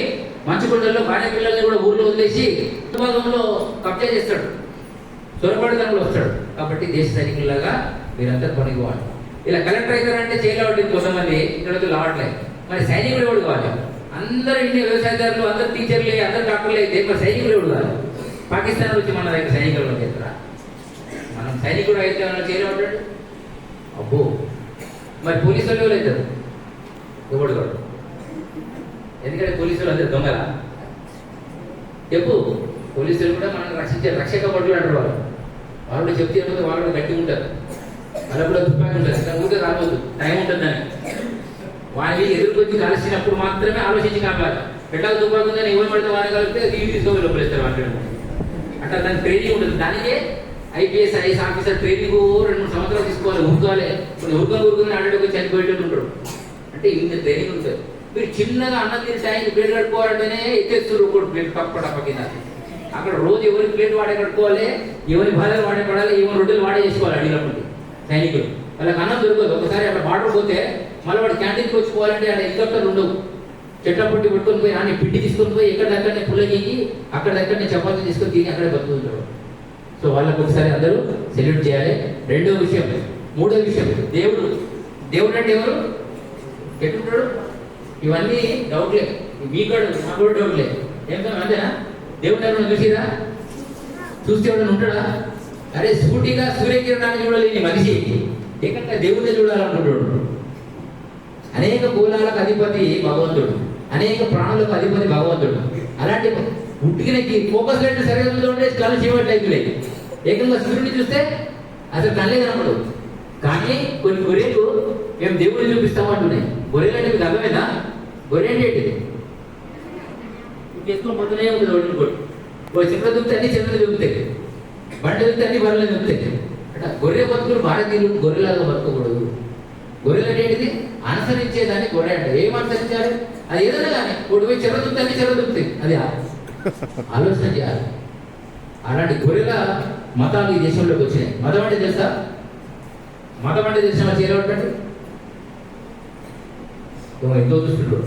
మంచుకొండల్లో భార్య పిల్లల్ని కూడా ఊర్లో వదిలేసి తుపాకంలో కబ్జా చేస్తాడు, చొరబడితనంలో వస్తాడు. కాబట్టి దేశ సైనికుల్లాగా మీరంతా పనికోవాలి. ఇలా కలెక్టర్ అవుతారంటే జైలు ఉంటుంది కొంతమంది, ఇక్కడ రావట్లేదు. మరి సైనికులు ఎవడు కావాలి? అందరూ ఇండియా వ్యవసాయదారులు, అందరు టీచర్లే, అందరు డాక్టర్లు అయితే మరి సైనికులు ఎవడు కావాలి? పాకిస్తాన్ వచ్చి మన దగ్గర సైనికులు చేస్తారా? మనం సైనికుడు అయితే మనం జైలు ఉంటాడు. అబ్బో, మరి పోలీసులు ఎవరు అవుతారు? ఎవడు కాదు. ఎందుకంటే పోలీసులు అందరు దొంగలా? చెప్పు. పోలీసులు కూడా మనం రక్షించే రక్షక భటులు అంటారు. వాళ్ళు చెప్తే వాళ్ళు కూడా గట్టి ఉంటారు, వాళ్ళకు కూడా తుపాకి ఉంటుంది. ఊరికే రాబోద్దు, టైం ఉంటుంది దానికి. వాడిని ఎదుర్కొచ్చి కలిసినప్పుడు మాత్రమే ఆలోచించి కావాలి. పెట్టాలి తుపాకి ఉందని ఎవరు పడితే వాడిని కలిపితే టీవీ తీసుకోవాలి లోపలిస్తారు వాళ్ళు. అట్లా దానికి ట్రైనింగ్ ఉంటుంది. దానికే ఐపీఎస్ ఐఎస్ ఆఫీసర్ ట్రైనింగ్ 2-3 సంవత్సరాలు తీసుకోవాలి. ఉరుకోవాలి. ఉరుకొని ఆడేటప్పుడు చనిపోయేటట్టు ఉంటాడు. అంటే ఇంత ట్రైనింగ్ ఉంటుంది. మీరు చిన్నగా అన్నం తిని టైంకి ప్లేట్ కట్టుకోవాలంటేనే ఎత్తేస్తారు. ఒకటి ప్లేట్ పక్క కింద. అక్కడ రోజు ఎవరి ప్లేట్ వాడే కట్టుకోవాలి, ఎవరి బాధలు వాడే పడాలి, ఎవరి రొట్టెలు వాడే చేసుకోవాలి. అడిగినప్పుడు సైనికులు వాళ్ళకి అన్నం దొరకదు. ఒకసారి అట్లా బార్డర్ పోతే మళ్ళీ వాడు క్యాంటీన్కి వచ్చుకోవాలంటే అక్కడ హెలికాప్టర్లు ఉండవు. చెట్ల పుట్టి పెట్టుకొని పోయి అన్ని పిండి తీసుకొని పోయి ఎక్కడిదక్కడనే పుల్లగీకి అక్కడిదక్కడనే చపాతీ తీసుకొని తిని అక్కడే బతుకుతుంటాడు. సో వాళ్ళకు ఒకసారి అందరూ సెల్యూట్ చేయాలి. రెండో విషయం. మూడో విషయం, దేవుడు. దేవుడు అంటే ఎవరు? ఎట్లుంటాడు? ఇవన్నీ డౌట్లే. మీకాడు మాకు కూడా డౌట్లే. ఏం కదా అంతేనా? దేవుడు ఎవరైనా చూసిరా? చూస్తే ఎవరైనా ఉంటాడా? అరే సూటిగా సూర్యకిరణాన్ని చూడలేని మనిషి ఏకంగా దేవుడిని చూడాలనుకుంటాడు. అనేక కులాలకు అధిపతి భగవంతుడు, అనేక ప్రాణులకు అధిపతి భగవంతుడు. అలాంటి ఉట్టికి ఫోకస్ లైట్ సరిగ్గా ఉండే కళ్ళు చీవట్లయితే ఏకంగా సూర్యుడిని చూస్తే అసలు కళ్ళే కనపడవు. కానీ కొన్ని గొర్రెలు మేము దేవుడిని చూపిస్తామంటున్నాయి. గొర్రెలు అంటే మీకు అర్థమైందా? గొర్రె అంటే ఏంటిది? చేసుకుని పొద్దునే ఉంటుంది ఒడ్డు కొట్టు. ఓ చిన్న దుక్తే అన్ని చిన్నది దుక్కుతాయి, బండి దుక్తే అన్ని బర్రెలు దుక్కుతాయి. అంటే గొర్రె బతుకులు భారతీయులు గొర్రెలాగా బతకకూడదు. గొర్రెలు అంటే ఏంటిది? అనుసరించేదాన్ని గొర్రె అంటే. ఏం అనుసరించాలి? అది ఏదైనా కానీ ఒకటి పోయి చెర దుక్తే అన్ని చెర దుక్కుతాయి. అది ఆలోచన చేయాలి. అలాంటి గొర్రెల మతాలు ఈ దేశంలోకి వచ్చినాయి. మతం అంటే తెలుసా? మతం అంటే తెలిసిన చేరవటండి ఎంతో చూస్తుండ్రు.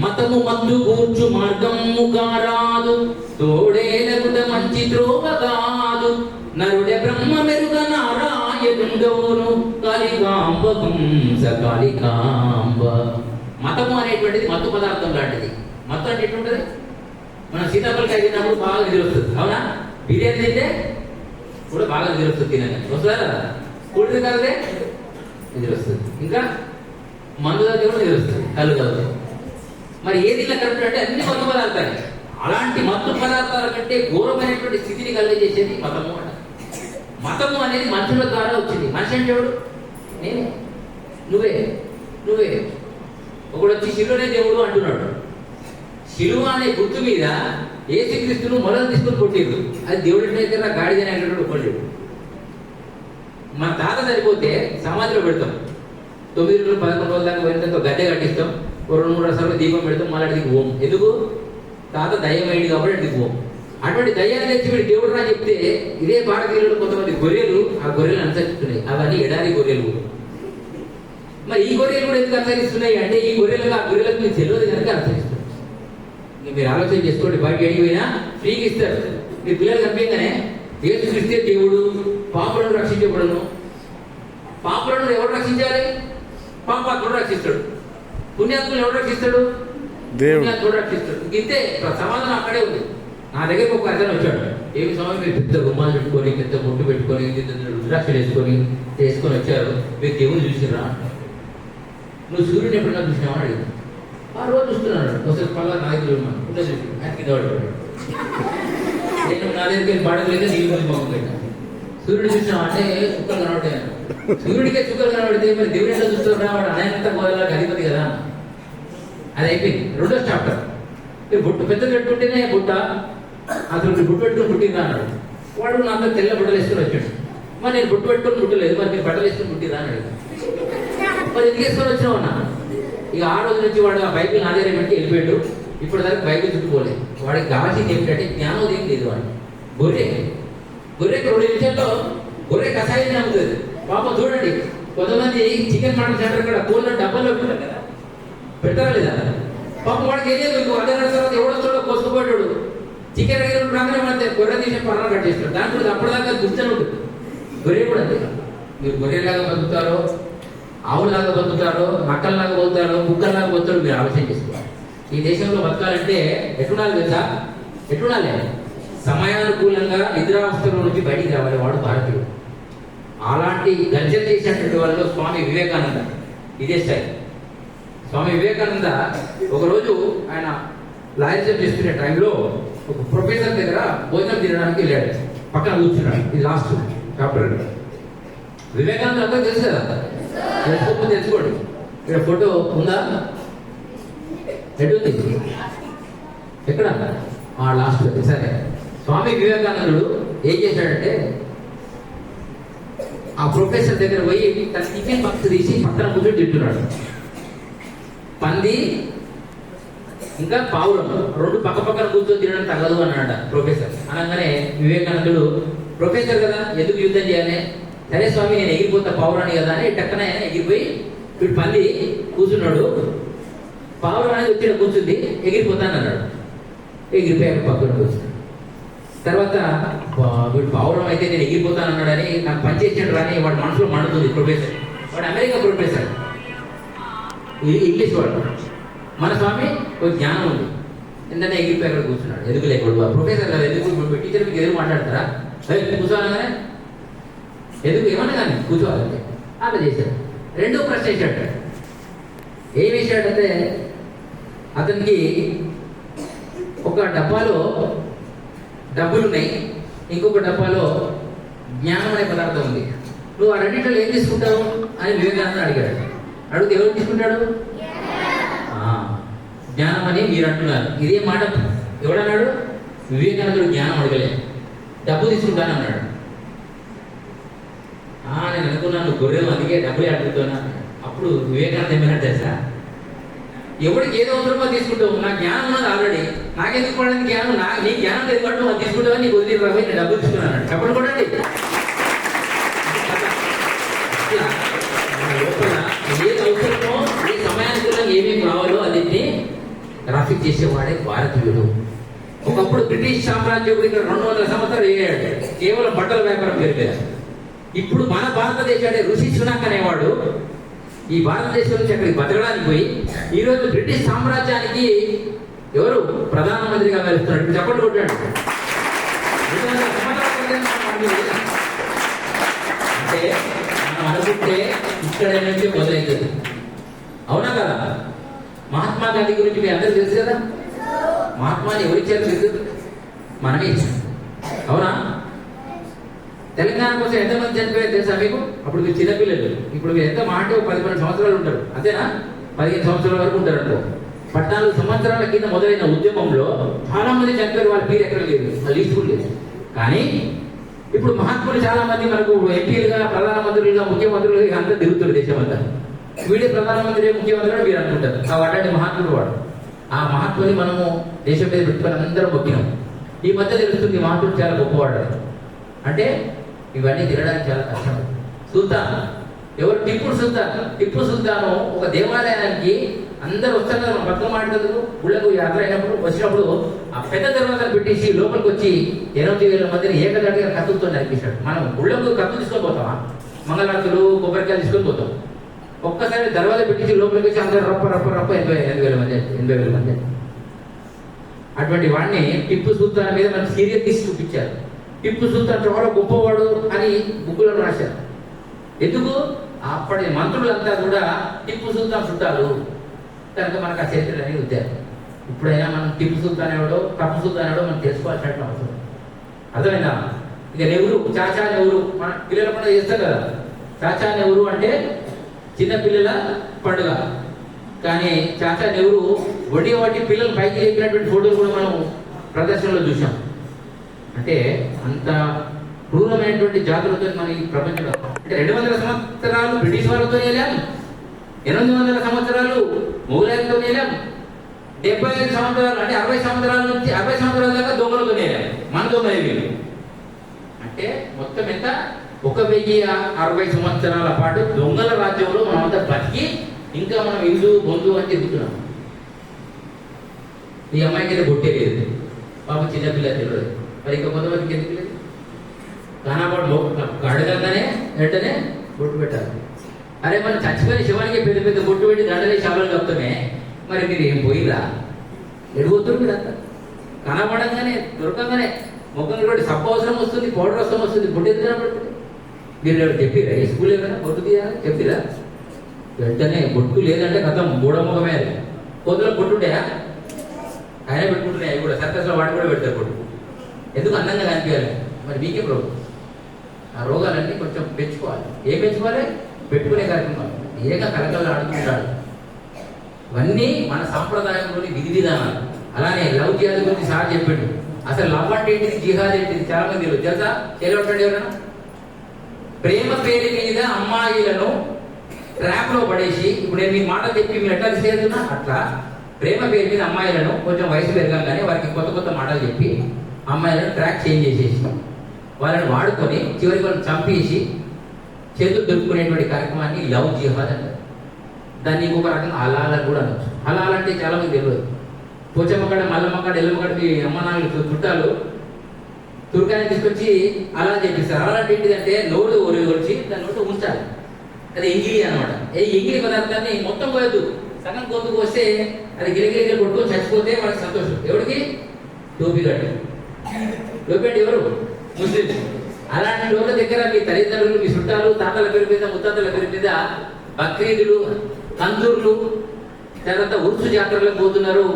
మతము మత్తు కూర్చు మార్గము కారాదు, తోడేలగుట మంచి త్రోవ కాదు, నరుడే బ్రహ్మ మెరుగ నారాయణుండవును, కాళికాంబ కంస కాళికాంబ. మతము అనేటువంటిది మత్తు పదార్థం లాంటిది. మత్తు అంటే ఎట్లుంటది? మనం సీతాఫలకాయ తిన్నప్పుడు బాగా నిద్ర వస్తుంది, అవునా? బిర్యానీ తింటే కూడా బాగా నిద్ర వస్తుంది, తినగా వస్తుందా కదా? కూల్ డ్రింక్ తాగితే నిద్ర వస్తుంది, ఇంకా మందు తాగితే కూడా నిద్ర వస్తుంది, కళ్ళు తాగితే. మరి ఏది ఇలా కరెక్ట్ అంటే అన్ని మత్తు పదార్థాలు. అలాంటి మత్తు పదార్థాల కంటే ఘోరమైనటువంటి స్థితిని కలిగజేసేది మతము అంట. మతము అనేది మనుషుల ద్వారా వచ్చింది. మనిషి అంటే ఎవడు? నేనే, నువ్వే, నువ్వే. ఒకడు వచ్చి శిలువనే దేవుడు అంటున్నాడు. శిలువ అనే గుర్తు మీద యేసుక్రీస్తును మొదలు తీసుకుని కొట్టిరు. అది దేవుడి దగ్గర గాడిదని అనేటువంటి కొట్టాడు. మన తాత సరిపోతే సమాధిలో పెడతాం. 9 రోజులు 11 రోజుల దాకా పోయిన గద్దె కట్టిస్తాం. 2-3 సార్లు దీపం పెడతాం, మళ్ళీ అడిగి ఓం. ఎందుకు? తాత దయ్యమైంది కాబట్టి అడిగి ఓం. అటువంటి దయ్యాన్ని తెచ్చి వీడు దేవుడు రా చెప్తే ఇదే భారతీయులు కొంతమంది గొర్రెలు ఆ గొర్రెలు అనుసరిస్తున్నాయి. అవన్నీ ఎడారి గొర్రెలు. మరి ఈ గొర్రెలు కూడా ఎందుకు అనుసరిస్తున్నాయి అంటే ఈ గొర్రెలకు ఆ గొర్రెలకు మీకు తెలియదు కనుక అనుసరిస్తున్నాయి. మీరు ఆలోచన చేసుకోండి. బయట ఎడిపోయినా ఫ్రీగా ఇస్తారు. మీ పిల్లలు కనిపించగానే యేసుక్రీస్తే దేవుడు, పాపులను రక్షించబడును. పాపులను ఎవరు రక్షించాలి? పాపాత్ముడు రక్షిస్తాడు. పుణ్యాత్ములు ఎవరు రక్షిస్తాడు? పుణ్యాత్ముడు రక్షిస్తాడు. ఇంతే సమాధానం అక్కడే ఉంది. నా దగ్గరకు ఒక అతను వచ్చాడు. ఏమి సమయం మీరు పెద్ద గుమ్మాలు పెట్టుకొని, పెద్ద ముట్టు పెట్టుకొని, రుద్రాక్షలు వేసుకొని వచ్చారు, మీరు దేవుని చూసిరా? నువ్వు సూర్యుని ఎప్పుడైనా చూసినావా అని అడిగింది. ఆ రోజు చూస్తున్నాడు. ఒకసారి పళ్ళ నాయకులు చూసి ఆయన కింద పడ్డాడు. నేను నా దగ్గరికి పాడలేదు, నీళ్ళు కొంచెం మొహం పెట్టాను. సూర్యుడు చూసినావు అంటే చుక్కలు కనబడతాయి. సూర్యుడికే చుక్కలు కనబడితే మరి దేవుడు ఎట్లా చూస్తారా? వాడు అనంత గోదాలకు అధిపతి కదా. అది అయిపోయింది. 2వ చాప్టర్. మీరు బుట్టు పెద్దది పెట్టుకుంటేనే బుట్ట, అసలు మీరు బుట్టు పెట్టుకుని పుట్టిరా అన్నాడు. వాడు నాతో తెల్ల బుట్టలు వేసుకొని వచ్చాడు. మరి నేను బుట్టు పెట్టుకొని పుట్టలేదు, మరి మీరు బట్టలు వేసుకొని పుట్టిరా అన్నాడు. మరి ఎందుకు వేసుకొని వచ్చినావు అన్నా? ఇక ఆ రోజు నుంచి వాడు ఆ బైబిల్ నా దగ్గర పెట్టి వెళ్ళిపోయాడు. ఇప్పుడు దాకా బైబిల్ చుట్టుకోలేదు. వాడికి కావాల్సింది ఏమిటంటే జ్ఞానోదయం లేదు. వాడు గొర్రెకి 2 నిమిషాల్లో గొర్రె కషాయాన్ని అమ్ముతుంది. పాపం చూడండి, కొంతమంది చికెన్ మటన్ సెంటర్ కూడా కోళ్ళ డబ్బాల్లో పెట్టారు కదా, పెట్టారా లేదా? పాపం వాడికి వెళ్ళేది ఇంకో అర్ధగంట తర్వాత ఎవడొస్తాడో కోసుకుపోయాడు. చికెన్ దగ్గర రాగానే పడితే గొర్రె తీసి పర్ణ కట్ చేస్తాడు. దాని గురించి అప్పటిదాకా గుర్తు ఉంటుంది. గొర్రె కూడా అంతే. మీరు గొర్రెలాగా బతుకుతారో, ఆవులాగా బతుకుతారో, నక్కల్లాగా బతుకుతారో, కుక్కల్లాగా బతుకుతారో మీరు ఆలోచన చేసుకోవాలి. ఈ దేశంలో బతకాలంటే ఎట్లుండాలి తెలుసా? ఎట్లుండాలి? సమయానుకూలంగా నిద్రావస్థలో నుంచి బయటికి రావాలి. వాడు భారతీయుడు. అలాంటి గర్జన చేసినటువంటి వాళ్ళు స్వామి వివేకానంద. ఇదే స్టైల్. స్వామి వివేకానంద ఒకరోజు ఆయన లాయర్షిప్ చేస్తున్న టైంలో ఒక ప్రొఫెసర్ దగ్గర భోజనం తినడానికి వెళ్ళాడు. పక్కన కూర్చున్నాడు. ఇది లాస్ట్ చాప్టర్. వివేకానంద అందరూ తెలుసు కదా, తెలుసుకోకపోతే తెలుసుకోండి. ఇక్కడ ఫోటో ఉందా? ఎటుంది? ఎక్కడ? లాస్ట్. సరే, స్వామి వివేకానందుడు ఏం చేశాడంటే ఆ ప్రొఫెసర్ దగ్గర పోయి తన టిఫిన్ బాక్స్ తీసి పక్కన కూర్చొని తింటున్నాడు. పంది ఇంకా పావురం 2 పక్క పక్కన కూర్చొని తినడం తగదు అన్నాడు ప్రొఫెసర్. అనగానే వివేకానందుడు, ప్రొఫెసర్ కదా ఎందుకు యుద్ధం చేయాలి? సరే స్వామి, నేను ఎగిరిపోతా పావురాని కదా అని టక్కన ఎగిరిపోయి వీడు పంది కూర్చున్నాడు. పావురం అనేది వచ్చి కూర్చుంది, ఎగిరిపోతాను అన్నాడు. ఎగిరిపోయాక పక్కన కూర్చున్నాడు. తర్వాత వీడు పావురం అయితే నేను ఎగిరిపోతాను అన్నాడని నాకు పనిచేసాడు రాని వాడు మనసులో మండుతుంది. ప్రొఫెసర్ వాడు అమెరికా ప్రొఫెసర్, ఇంగ్లీష్ వాడు. మన స్వామి ఒక జ్ఞానం ఉంది. ఎందుకంటే ఎగిరిపోయి అక్కడ కూర్చున్నాడు. ఎందుకు లేకూడదు? ప్రొఫెసర్ కదా, ఎందుకు టీచర్ మీకు ఎదురు మాట్లాడతారా? కూర్చోవాలనే ఎందుకు ఏమన్నా కానీ కూర్చోవాలంటే అలా చేశాడు. 2వ ప్రశ్న వేసాడు. ఏం వేసాడంటే అతనికి ఒక డబ్బాలో డబ్బులు ఉన్నాయి, ఇంకొక డబ్బాలో జ్ఞానం అనే పదార్థం ఉంది. నువ్వు ఆ రెండింటిలో ఏం తీసుకుంటావు అని వివేకానంద అడిగాడు. అడిగితే ఎవరు తీసుకుంటాడు? జ్ఞానం అని మీరు అంటున్నారు. ఇదే మాట ఎవడన్నాడు? వివేకానందుడు జ్ఞానం అడగలే, డబ్బు తీసుకుంటాను అన్నాడు. నేను అనుకున్నాను గొర్రెలు అందుకే డబ్బులే అడుగుతున్నా. అప్పుడు వివేకానంద ఏమైనా తెలుసా, ఎవరికి ఏదో అవసరమో తీసుకుంటావు, నా జ్ఞానం ఉన్నది ఆల్రెడీ, నాకెందుకు పడని జ్ఞానం, నీ జ్ఞానం ఎందుకంటే అది తీసుకుంటావని నీకు వదిలి రవి నేను డబ్బులు తీసుకున్నాను. చెప్పండి కూడా లోపల ఏది అవసరమో ఏ సమయానికి ఏమేమి కావాలో అది ట్రాఫిక్ చేసేవాడే భారతీయుడు. ఒకప్పుడు బ్రిటిష్ సామ్రాజ్యం ఇక్కడ 200 సంవత్సరాలు అయ్యాడు కేవలం బట్టల వ్యాపారం పేరు మీద. ఇప్పుడు మన భారతదేశాన్ని ఋషి సునాక్ అనేవాడు ఈ భారతదేశం నుంచి అక్కడికి బతకడానికి పోయి ఈరోజు బ్రిటిష్ సామ్రాజ్యానికి ఎవరు ప్రధానమంత్రిగా వెళ్తున్నాడు. ఇప్పుడు చెప్పండి కొట్టాడు. అంటే మనం అనుకుంటే ఇక్కడ నుంచి మొదలవుతుంది. అవునా కదా? మహాత్మా గాంధీ గురించి మీ అందరూ తెలుసు కదా. మహాత్మాని ఎవరిచ్చారు? తెలుసు, మనమే ఇచ్చాం. అవునా? తెలంగాణ కోసం ఎంతమంది చనిపోయారు తెలుసా మీకు? అప్పుడు మీరు చిన్నపిల్లలు. ఇప్పుడు మీరు ఎంత మాట 10-12 సంవత్సరాలు ఉంటారు, అంతేనా? 15 సంవత్సరాల వరకు ఉంటారు అనుకో. 14 సంవత్సరాల కింద మొదలైన ఉద్యమంలో చాలా మంది చనిపోయారు. వాళ్ళ పేరు ఎక్కడ లేదు, వాళ్ళు లిస్టు లేదు. కానీ ఇప్పుడు మహాత్ములు చాలా మంది మనకు ఎంపీలుగా, ప్రధానమంత్రులుగా, ముఖ్యమంత్రులుగా అంతా తిరుగుతారు దేశం అంతా. వీడే ప్రధానమంత్రి, ముఖ్యమంత్రి మీరు అనుకుంటారు. అలాంటి మహాత్ముడు వాడు. ఆ మహాత్ముని మనము దేశం మీద పెట్టుకొని అందరం మొక్కినాం. ఈ మధ్య తెలుస్తుంది మహాత్ముడు చాలా గొప్పవాడు. అంటే ఇవన్నీ తినడానికి చాలా కష్టం. సుల్తాన్ ఎవరు? టిప్పు సుల్తాను ఒక దేవాలయానికి అందరూ వస్తారు కదా, బతుకమ్మ ఆడేందుకు గుళ్ళకు యాత్ర అయినప్పుడు వచ్చినప్పుడు ఆ పెద్ద దర్వాజాలు పెట్టేసి లోపలికి వచ్చి 8,000 మందిని ఏకదాటిగా కత్తులతో నరికేశాడు. మనం గుళ్ళకు కత్తులు తీసుకొని పోతామా? మంగళారతులు, కొబ్బరికాయలు తీసుకొని పోతాం. ఒక్కసారి దర్వాజా పెట్టించి లోపలికి వచ్చి అందరూ రప్ప రప్ప రప్ప 8,000 మంది. అటువంటి వాడిని టిప్పు సుల్తాన్ మీద మనం సీరియల్ తీసి చూపించారు. టిప్పు సుల్తాన్ చాలా గొప్పవాడు అని బుక్కులో రాశారు. ఎందుకు? అప్పటి మంత్రులంతా కూడా టిప్పు సుల్తాన్ చుట్టాలు కనుక మనకు ఆ చరిత్ర అనేది వచ్చారు. ఇప్పుడైనా మనం టిప్పు సుల్తాన్ ఎవడో, టప్పు సుల్తాన్ ఎవడో మనం తెలుసుకోవాల్సిన అవసరం. అర్థమైందా? ఇక నెహ్రూ, చాచా నెహ్రూ మన పిల్లల పండుగ చేస్తాం కదా. చాచా నెహ్రూ అంటే చిన్నపిల్లల పండుగ. కానీ చాచా నెహ్రూ వడ్డీ వాటి పిల్లలు పైకి లేపినటువంటి ఫోటోలు కూడా మనం ప్రదర్శనలో చూసాం. అంటే అంత క్రూరమైనటువంటి జాతులతో మన ఈ ప్రపంచంలో. అంటే 200 సంవత్సరాలు బ్రిటిష్ వాళ్ళతో వెళ్ళాం, 800 సంవత్సరాలు మొఘలాయలతో వెళ్ళాం, 75 సంవత్సరాలు అంటే 60 సంవత్సరాల నుంచి 60 సంవత్సరాల దాకా దొంగలతో వెళ్ళాం. మన దొంగలు అంటే మొత్తం ఎంత? 1060 సంవత్సరాల పాటు దొంగల రాజ్యంలో మనం అంతా బతికి ఇంకా మనం హిందూ బంధువు అని తిరుగుతున్నాం. ఈ అమ్మాయికి అయితే బొట్టే లేదు, పాపం చిన్నపిల్ల తెలియదు. మరి ఇంకా కొంతమందికి ఎందుకు లేదు? కానాపాడు అడగగానే వెంటనే బొట్టు పెట్టాలి. అరే మనం చచ్చిపోయిన శివానికి పెద్ద పెద్ద బొట్టు పెట్టి దండలే శాపలు కప్తామే, మరి మీరు ఏం పోయిరా? ఎడిపోతున్నారు మీరు అంతా. కనపడంగానే దొరకంగానే ముఖం కూడా సబ్బు అవసరం వస్తుంది, పౌడర్ అవసరం వస్తుంది, బొట్టు ఎందుకు కనపడుతుంది? మీరు ఎవరు చెప్పిరా? ఈ స్కూల్ ఏమైనా బొట్టు తీయాలి చెప్పిరా? వెంటనే బొట్టు లేదంటే కథం మూఢముఖమే. అది కోతులకు బొట్టుంటాయా? ఆయన పెట్టుకుంటున్నాయి. అవి కూడా సర్కస్లో వాటి కూడా పెడతారు బొట్టు. ఎందుకు? అందంగా కనిపించాలి. మరి మీకే రోగం. ఆ రోగాలన్నీ కొంచెం పెంచుకోవాలి. ఏం పెంచుకోవాలి? పెట్టుకునే కార్యక్రమాలు. ఏగా కలకలు ఆడుతుంటాడు. ఇవన్నీ మన సాంప్రదాయంలోని విధి విధానాలు. అలానే లవ్ జిహాద్ గురించి సార్ చెప్పాడు. అసలు లవ్ అంటే ఏంటిది, జిహాద్ ఏంటిది చాలా మంది తెలియదు. తెలుసా? తెలియటండి ఎవరైనా? ప్రేమ పేరు మీద అమ్మాయిలను ట్రాప్ లో పడేసి, ఇప్పుడు నేను మీ మాట చెప్పి మీరు ఎట్లా చేస్తున్నా అట్లా ప్రేమ పేరు మీద అమ్మాయిలను కొంచెం వయసు పెరగంగానే వారికి కొత్త కొత్త మాటలు చెప్పి అమ్మాయిలను ట్రాక్ చేంజ్ చేసేసి వాళ్ళని వాడుకొని చివరికి వాళ్ళని చంపేసి చేతులు దొరుకునేటువంటి కార్యక్రమాన్ని లవ్ జిహాద్ అంటారు. దాన్ని ఇంకొక రకంగా హలాలని కూడా అనొచ్చు. హలాల్ అంటే చాలా మంది తెలియదు. పోచమ్మకాడ, మల్లమ్మకాడ, ఎల్లమ్మకాడ మీ అమ్మ నాన్నలు చుట్టాలు తుర్కాన్ని తీసుకొచ్చి అలా చేపిస్తారు. అలా అంటే ఏంటిదంటే నోరు ఒలిచి దాని నోటు ఉంచాలి. అది ఎంగిలి అనమాట. ఈ ఎంగిలి పదార్థాన్ని మొత్తం పోయద్దు, సగం గొంతుకు వస్తే అది గిరిగిరి కొట్టుకొని చచ్చిపోతే వాళ్ళకి సంతోషం. ఎవరికి? టోపీగాడు. టోపీ అంటే ఎవరు? ముస్లిం. అలాంటి లోపల దగ్గర మీ తల్లిదండ్రులు, మీ చుట్టాలు, తాతల పేరు మీద, ముత్తాతల పేరు మీద బక్రీదులు, కందూర్లు, తర్వాత ఉర్సు జాతరలకు పోతున్నారు.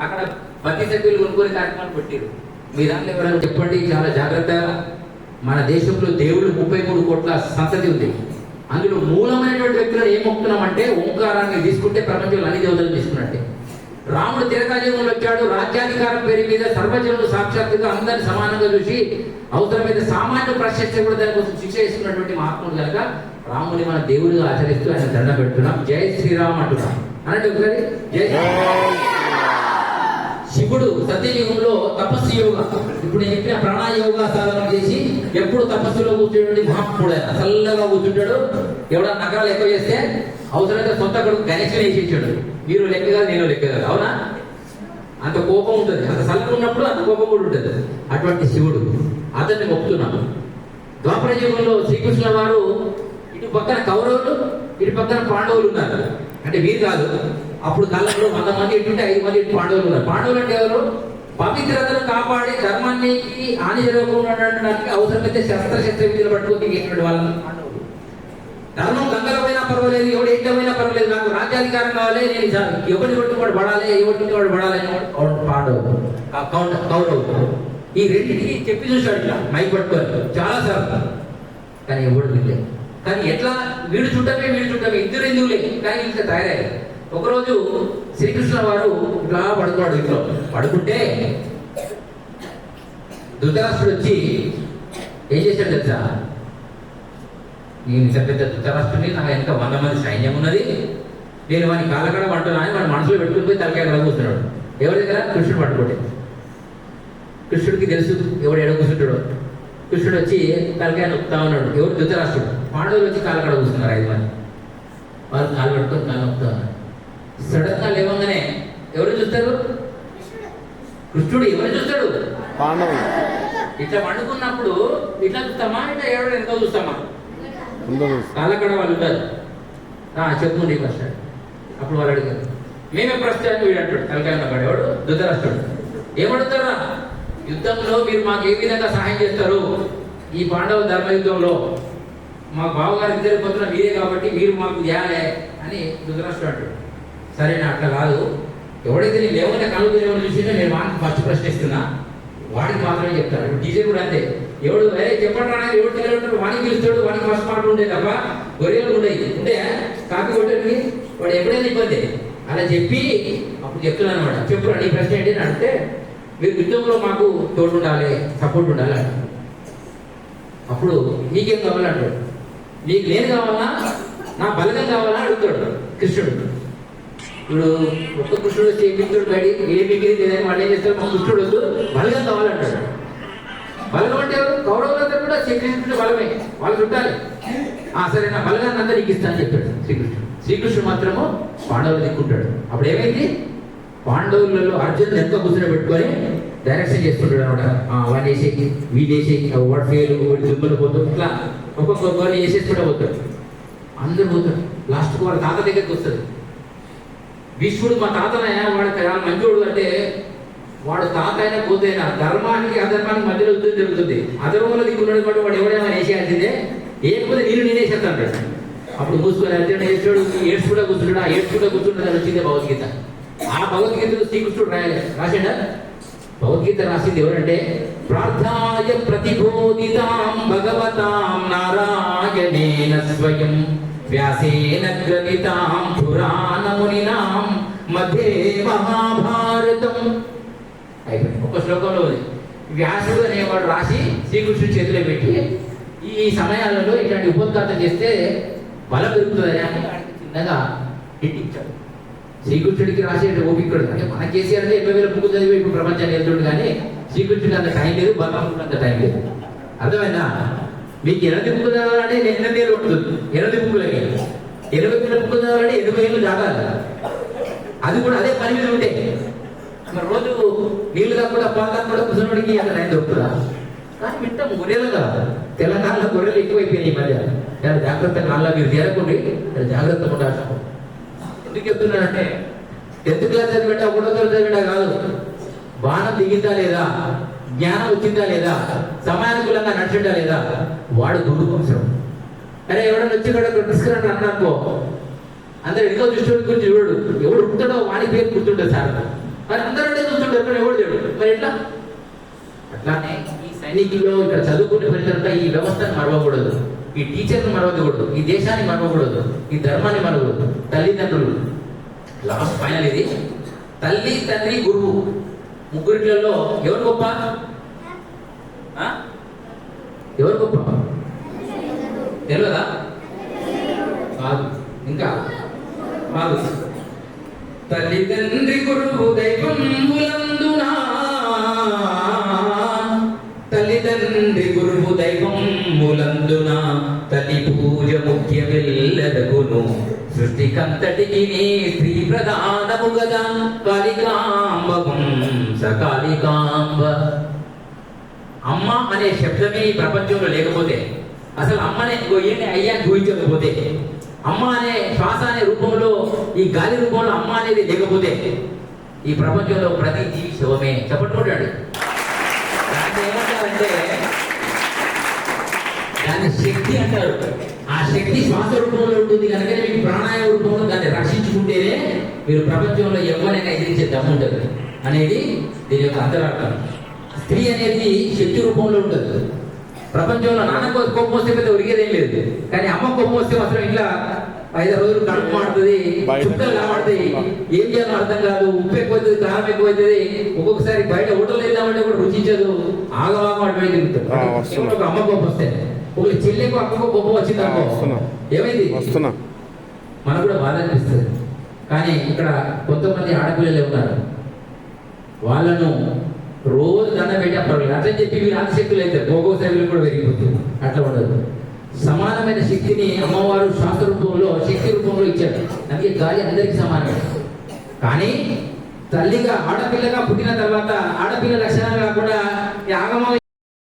అక్కడ బతి సభ్యులు కొనుక్కొని కార్యక్రమాలు పెట్టారు. మీ దాంట్లో ఎవరైనా చెప్పండి చాలా జాగ్రత్తగా. మన దేశంలో దేవుళ్ళు 33 కోట్ల సంతతి ఉంది. అందులో మూలమైనటువంటి వ్యక్తులను ఏం మొక్కుతున్నామంటే ఓంకారాన్ని తీసుకుంటే ప్రపంచంలో అన్ని దేవతలు తీసుకున్నట్టే. రాముడు తిరకాయుగంలో వచ్చాడు, రాజ్యాధికారం పేరు మీద సర్వజనులు సాక్షాత్తుగా అందరిని సమానంగా చూసి అవసరమైతే సామాన్య ప్రశస్తి కూడా దానికోసం శిక్ష ఇస్తున్నటువంటి మహాత్ముడు కనుక రాముని మన దేవుడిగా ఆచరిస్తూ ఆయన దండ పెడుతున్నాం. జై శ్రీరామ్ అంటున్నాం అనంటే ఒకసారి జై. శివుడు సత్యయుగంలో తపస్సు యోగ, ఇప్పుడు నేను చెప్పిన ప్రాణాయోగ సాధన చేసి ఎప్పుడు తపస్సులో కూర్చుంటే మహాత్ముడు ఆయన చల్లగా కూర్చుంటాడు. ఎవడ నగరాలు ఎక్కువ చేస్తే అవసరమైతే సొంత కొడుకు గణేశుని వేసేసాడు. మీరు లెక్క కాదు, నేను లెక్క కాదు, అవునా? అంత కోపం ఉంటుంది, అంత చల్లగా ఉన్నప్పుడు అంత కోపం కూడా ఉంటుంది. అటువంటి శివుడు అతన్ని మొక్కుతున్నాము. ద్వాపర యుగంలో శ్రీకృష్ణుల వారు ఇటు పక్కన కౌరవులు, ఇటు పక్కన పాండవులు ఉన్నారు. అంటే వీరు కాదు, అప్పుడు కాలంలో 100 మంది ఇటుంటే 5 మంది ఇటు పాండవులు ఉన్నారు. పాండవులు అంటే ఎవరు? పవిత్రతను కాపాడి ధర్మానికి హాని జరగకుండా ఉండడానికి అవసరమైతే శస్త్ర విధులు పట్టుకుని దిగేటువంటి వాళ్ళని పాండవులు. ధర్మం గంగలమైనా పర్వాలేదు, ఎవడు ఏంటమైనా పర్వాలేదు, నాకు రాజ్యాధికారం కావాలి, నేను ఎవరిని కొట్టుకోడు పడాలి, ఎవరికి వాడు పడాలి పాండవులు కౌరవులు. ఈ రెండింటికి చెప్పి చూశాడు ఇట్లా మైక్ పట్టుకోవాలి చాలా సార్లు, కానీ ఎవడు వినలేదు. కానీ ఎట్లా వీడు చుట్టమే ఇద్దరు ఎందుకు లేదు, కానీ ఇంకా తయారయ్యారు. ఒకరోజు శ్రీకృష్ణ వారు ఇట్లా పడుకోడు, ఇంట్లో పడుకుంటే ధృతరాష్ట్రుడు వచ్చి ఏం చేశాడు తెలుసా? నేను ఇంత పెద్ద ధృతరాష్ట్రుని, నాకు వెనక 100 మంది సైన్యం ఉన్నది, నేను వాని కాలకడ పడుతున్నా అని వాడి మనసులో పెట్టుకుని పోయి తలకాయ ఎక్కడ కూర్చున్నాడు. ఎవరి దగ్గర? కృష్ణుడు పట్టుకుంటే. కృష్ణుడికి తెలుసు ఎవడు ఎడ కూర్చుంటాడు. కృష్ణుడు వచ్చి తలకాయ నొక్కుతా ఉన్నాడు. ఎవరు? ధృతరాష్ట్రుడు. పాండవులు వచ్చి కాలకడ కూర్చున్నారు 5 మంది. వాళ్ళు కాలు పట్టుకొని కాలు నొక్కుతా ఉన్నారు. సడన్ గా లేవగానే ఎవరు చూస్తారు? కృష్ణుడు. ఎవరు చూస్తాడు? పాండవులు. ఇట్లా పండుకున్నప్పుడు ఇట్లా చూస్తామా, ఇట్లా ఎవరు వెనక చూస్తామా? కాలకడ వాళ్ళు ఉంటారు. చెప్పు నీకు ఫస్ట్. అప్పుడు వాళ్ళు అడిగారు, మేమే ప్రస్తుతాన్ని వీడు అంటాడు. తలకాయ ఉన్నవాడు ఎవడు? ధృతరాష్ట్రుడు. ఏమడుగుతారా? యుద్ధంలో మీరు మాకు ఏ విధంగా సహాయం చేస్తారు? ఈ పాండవ ధర్మ యుద్ధంలో మా బావగారు ఇద్దరు పొద్దున మీరే కాబట్టి మీరు మాకు చేయాలి అని ధృతరాష్ట్రుడు అంటాడు. సరే నా అట్లా కాదు, ఎవడైతే నేను లేవనే కళ్ళు ఎవరు చూసినా నేను వాడికి ఫస్ట్ ప్రశ్న ఇస్తున్నా, వాడికి మాత్రమే చెప్తాను. ఇప్పుడు టీచర్ కూడా అంతే, ఎవడు చెప్పండి రా ఎవరు తెలియదు వాడికి పిలుస్తాడు, వాడికి ఫస్ట్ మార్కులు ఉండే తప్ప గొర్రెలు ఉండే కాపీ కొట్టడానికి వాడు ఎప్పుడైనా ఇబ్బంది అలా చెప్పి అప్పుడు చెప్తున్నాను అనమాట. చెప్పురా నీ ప్రశ్న ఏంటి అని అంటే, మీరు యుద్ధంలో మాకు తోడు ఉండాలి, సపోర్ట్ ఉండాలి అంట. అప్పుడు నీకేం కావాలంటాడు? నీకు నేను కావాలా, నా బలగం కావాలా అడుగుతాడు కృష్ణుడు. ఇప్పుడు ఒక్క కృష్ణుడు చేపిస్తాడు బయట ఏ మిగిలి లేదని వాళ్ళు ఏం చేస్తారు? మా కృష్ణుడు వద్దు, బలగం కావాలంటాడు. బలగం అంటే కౌరవులందరూ కూడా శ్రీకృష్ణుడు బలమే, వాళ్ళు చుట్టాలి. సరే నా బలగాన్ని అంతా నీకు ఇస్తా అని చెప్పాడు శ్రీకృష్ణుడు. శ్రీకృష్ణుడు మాత్రము పాండవులు దిక్కుంటాడు. అప్పుడు ఏమైంది? పాండవులలో అర్జునుడు ఎంత కూర్చొని పెట్టుకొని డైరెక్షన్ చేసుకుంటాడు అనమాట. వాడిని వేసేకి వీడు వేసేకి వాడు ఫెయిల్ వాడి దుబ్బలు పోతాడు, ఇట్లా ఒక్కొక్కరిని వేసేసుకుంటూ పోతాడు. అందరూ పోతాడు. లాస్ట్కు వాడు తాత దగ్గరికి వస్తుంది. భీష్ముడు మా తాతనైనా వాడు మంచోడు అంటే వాడు తాత అయినా పోతైనా ధర్మానికి అధర్మానికి మధ్యలో యుద్ధం జరుగుతుంది. అధర్మంలో దిక్కున్నాడు కాబట్టి వాడు ఎవడైనా వేసేయాల్సిందే, ఏకపోతే నేను వేసేస్తా అంటాడు. అప్పుడు మూసుకొని అర్జునుడు వేసాడు, ఏడ్చుకుంటా కూర్చుంటాడు. ఆ ఏడ్చుకుంటా కూర్చుంటాడు వచ్చిందే భగవద్గీత. ఆ భగవద్గీతలో శ్రీకృష్ణుడు రాశాడా? భగవద్గీత రాసింది ఎవరంటే, ప్రార్థాయ ప్రతిబోధితాం భగవతాం నారాయణేన స్వయం వ్యాసేన గ్రథితాం పురాణమునినాం మధ్యే మహాభారతం. అయిపోయింది. ఒక శ్లోకంలో ఉంది. వ్యాసుడు అనేవాడు రాసి శ్రీకృష్ణుడి చేతిలో పెట్టి ఈ సమయాలలో ఇట్లాంటి ఉపోద్ఘాతం చేస్తే బలం పెరుగుతుందని అని వాడికి చిన్నగా హిట్టించాడు. శ్రీకృష్ణుడికి రాసే ఓపికడు అంటే మన కేసీఆర్ 20,000 బుక్కు చదివి ఇప్పుడు ప్రపంచాన్ని వెళ్తుండు, కానీ శ్రీకృష్ణుడికి అంత టైం లేదు, బలరాముడికి అంత టైం లేదు. అర్థమైందా? మీకు 8 బుక్కు చదవాలంటే 8 ఏళ్ళు ఉంటుంది. 8 బుక్కులకి 80 బుక్కు చదవాలంటే 80 ఏళ్ళు దాటాలి. అది కూడా అదే పని మీద ఉంటే మరి రోజు నీళ్ళు కాకుండా పాలు కాకుండా కుసనడికి అక్కడ ఆయన దొరుకుతుందా? కానీ వింటాం గొర్రెలుగా. తెలంగాణలో గొర్రెలు ఎక్కువైపోయినాయి ఈ మధ్య. చాలా జాగ్రత్తగా అలా మీరు చేరకండి, జాగ్రత్తగా ఉండాలి. ఎందుకు చెప్తున్నానంటే 10th క్లాస్ చదివింటా 1వ తరగతి చదివింటా కాదు, బాణం దిగిందా లేదా, జ్ఞానం వచ్చిందా లేదా, సమయానుకూలంగా నడిచిందా లేదా, వాడు గురువు అవసరం. అరే ఎవడన్నా వచ్చి కూడా తీసుకురండి అన్నానుకో, అందరు ఎన్నో దృష్టి గురించి చూడు, ఎవడు ఉంటాడో వాడి పేరు గుర్తుండే సార్. మరి అందరూ చూస్తుంటారు, ఎవడు చూడు. మరి ఎట్లా అట్లానే ఈ సైనికుల్లో ఇక్కడ చదువుకునే ఫలితంగా ఈ వ్యవస్థను మరవకూడదు, ఈ టీచర్ని మరవకూడదు, ఈ దేశాన్ని మరవకూడదు, ఈ ధర్మాన్ని మరవకూడదు. తల్లిదండ్రులు లాస్ట్ ఫైనల్ ఇది. తల్లి, తండ్రి, గురువు ముగ్గురిలో ఎవరు గొప్ప? ఎవరు గొప్ప తెలియదా? కాదు, ఇంకా కాదు. తల్లిదండ్రి గురువు దైవం ములందునా, తల్లిదండ్రి గురువు దైవం ములందున, తల్లి పూజ ముఖ్యమిల్లదగును, సృష్టికంతటికి స్త్రీ ప్రధానము గదా, కాళికాంబం సకాళికాంబ. అమ్మ అనే శబ్దమే ఈ ప్రపంచంలో లేకపోతే, అసలు అమ్మనే ఏంటి అయ్యా చూపించకపోతే, అమ్మ అనే శ్వాస అనే రూపంలో, ఈ గాలి రూపంలో అమ్మ అనేది లేకపోతే ఈ ప్రపంచంలో ప్రతి జీవి శవమే. చెప్పట్టుకుంటాడు. దాన్ని ఏమంటారంటే దాన్ని శక్తి అంటారు. ఆ శక్తి శ్వాస రూపంలో ఉంటుంది కనుక మీకు ప్రాణాయామ రూపంలో దాన్ని రక్షించుకుంటేనే మీరు ప్రపంచంలో ఎవరైనా ఎదిరించే దమ్ము ఉంటుంది అనేది దీని యొక్క అంతరార్థం. స్త్రీ అనేది శక్తి రూపంలో ఉంటుంది. ప్రపంచంలో నాన్న కోపం వస్తే పెద్ద ఉరిగేదేం లేదు, కానీ అమ్మ కోపం వస్తే మాత్రం ఇట్లా 5 రోజులు కడుపు మాడుతుంది, చుక్కలు కనబడుతాయి, ఏం చేయాలో అర్థం కాదు, ఉప్పు ఎక్కువవుతుంది, కారం ఎక్కువవుతుంది, ఒక్కొక్కసారి బయట హోటల్ వెళ్దామంటే కూడా రుచించదు, ఆగవాగం అటువంటి తిరుగుతుంది. అమ్మ కోపం వస్తే ఒక చెల్లెకు అక్కకు కోపం వచ్చింది అనుకో, ఏమైంది మనకు కూడా బాధ అనిపిస్తుంది. కానీ ఇక్కడ కొంతమంది ఆడపిల్లలు ఉన్నారు, వాళ్ళను రోజు దండ పెట్టే పర్వాలేదు, అట్లా చెప్పి వీళ్ళు ఆశక్తులు అవుతారు, ఒక్కొక్కసారి వీళ్ళు కూడా పెరిగిపోతుంది. అట్లా ఉండదు. సమానమైన శక్తిని అమ్మవారు శాస్త్ర రూపంలో శక్తి రూపంలో ఇచ్చాడు. అందుకే గాలి అందరికీ సమానమే. కానీ తల్లిగా ఆడపిల్లగా పుట్టిన తర్వాత ఆడపిల్ల లక్షణాలు కాకుండా ఆగమ